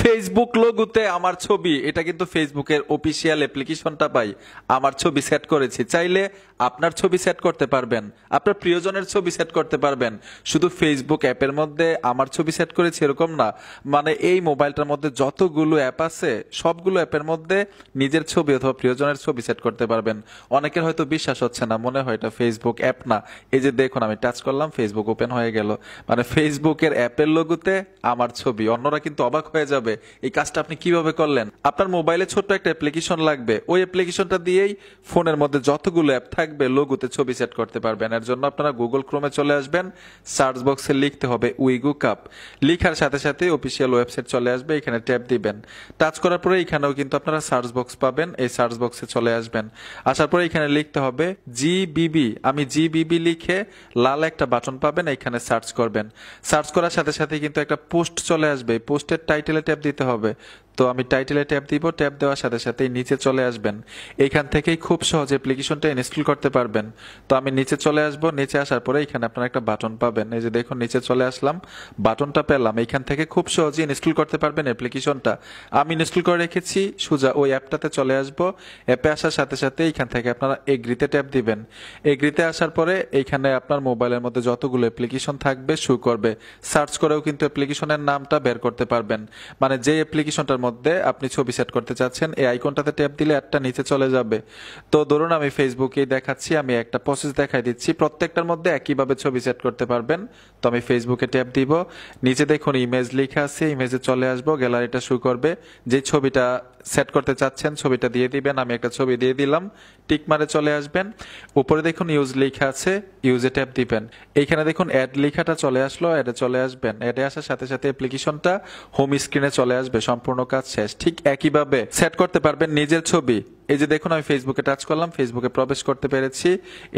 Facebook লোগোতে আমার ছবি, এটা কিন্তু ফেসবুকের অফিসিয়াল অ্যাপ্লিকেশনটা পাই, আমার ছবি সেট করেছি। চাইলে আপনার ছবি সেট করতে পারবেন, আপনার প্রিয়জনের ছবি সেট করতে পারবেন। শুধু ফেসবুক অ্যাপের মধ্যে আমার ছবি সেট করেছি এরকম না, মানে এই মোবাইলটার মধ্যে যতগুলো অ্যাপ আছে সবগুলো অ্যাপের মধ্যে নিজের ছবি অথবা প্রিয়জনের ছবি সেট করতে পারবেন। অনেকের হয়তো বিশ্বাস হচ্ছে না, মনে হয় এটা ফেসবুক অ্যাপ না। এই যে দেখুন, আমি টাচ করলাম, ফেসবুক ওপেন হয়ে গেল, মানে ফেসবুকের অ্যাপের লোগোতে আমার ছবি। অন্যরা কিন্তু অবাক হয়ে যাবে এই কাজটা আপনি কিভাবে করলেন। আপনার মোবাইলে ছোট্ট একটা অ্যাপ্লিকেশন লাগবে, ওই অ্যাপ্লিকেশনটা দিয়েই ফোনের মধ্যে যতগুলো অ্যাপ থাকবে লোগোতে ছবি সেট করতে পারবেন। এর জন্য আপনারা গুগল ক্রোমে চলে আসবেন, সার্চ বক্সে লিখতে হবে উইগু কাপ, লিখার সাথে সাথে অফিসিয়াল ওয়েবসাইট চলে আসবে, এখানে ট্যাপ দিবেন। টাচ করার পরে এখানেও কিন্তু আপনারা সার্চ বক্স পাবেন, এই সার্চ বক্সে চলে আসবেন। আসার পরে এখানে লিখতে হবে জিবিবি, আমি জিবিবি লিখে লাল একটা বাটন পাবেন, এখানে সার্চ করবেন। সার্চ করার সাথে সাথে কিন্তু একটা পোস্ট চলে আসবে, পোস্টের টাইটেলে ট্যাপ দিতে হবে। তো আমি টাইটেলে ট্যাপ দিব, ট্যাপ দেওয়ার সাথে সাথেই নিচে চলে আসবেন। এখান থেকেই খুব সহজে অ্যাপ্লিকেশনটা ইনস্টল করতে পারবেন। তো আমি নিচে চলে আসব, নিচে আসার পরে এখানে আপনারা একটা বাটন পাবেন, এই যে দেখুন নিচে চলে আসলাম, বাটনটা পেলাম। এখান থেকে খুব সহজে ইনস্টল করতে পারবেন অ্যাপ্লিকেশনটা। আমি ইনস্টল করে রেখেছি, সোজা ওই অ্যাপটাতে চলে আসব। অ্যাপে আসার সাথে সাথে এখান থেকে আপনারা এগ্রিতে ট্যাপ দিবেন। এগ্রিতে আসার পরে এইখানে আপনার মোবাইলের মধ্যে যতগুলো অ্যাপ্লিকেশন থাকবে শো করবে। সার্চ করেও কিন্তু অ্যাপ্লিকেশনের নামটা বের করতে পারবেন, মানে যে অ্যাপ্লিকেশনটার মধ্যে আপনি ছবি সেট করতে চাচ্ছেন এই আইকনটাতে ট্যাপ দিলে একটা নিচে চলে যাবে। তো ধরুন আমি ফেসবুকেই দেখাচ্ছি, আমি একটা প্রসেস দেখাই দিচ্ছি, প্রত্যেকটার মধ্যে একইভাবে ছবি সেট করতে পারবেন। তো আমি ফেসবুকে ট্যাপ দিব, নিচে দেখুন ইমেজ লেখা আছে, ইমেজে চলে আসবো, গ্যালারিটা শো করবে। যে ছবিটা সেট করতে চাচ্ছেন ছবিটা দিয়ে দিবেন, আমি একটা ছবি দিয়ে দিলাম, টিক মারে চলে আসবেন। উপরে দেখুন ইউজ লেখা আছে, ইউজে ট্যাপ দিবেন। এইখানে দেখুন অ্যাড লেখাটা চলে আসলো, অ্যাডে চলে আসবেন। অ্যাডে আসার সাথে সাথে অ্যাপ্লিকেশনটা হোম স্ক্রিনে চলে আসবে, সম্পূর্ণ কাজ শেষ। ঠিক একইভাবে সেট করতে পারবেন নিজের ছবি। এই যে দেখুন আমি ফেসবুকে টাচ করলাম, ফেসবুকে প্রবেশ করতে পেরেছি।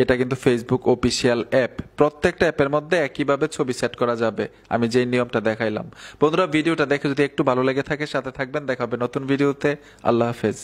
এটা কিন্তু ফেসবুক অফিসিয়াল অ্যাপ, প্রত্যেকটা অ্যাপের মধ্যে একইভাবে ছবি সেট করা যাবে, আমি যেই নিয়মটা দেখাইলাম। বন্ধুরা ভিডিওটা দেখে যদি একটু ভালো লেগে থাকে সাথে থাকবেন, দেখা হবে নতুন ভিডিওতে। আল্লাহ হাফেজ।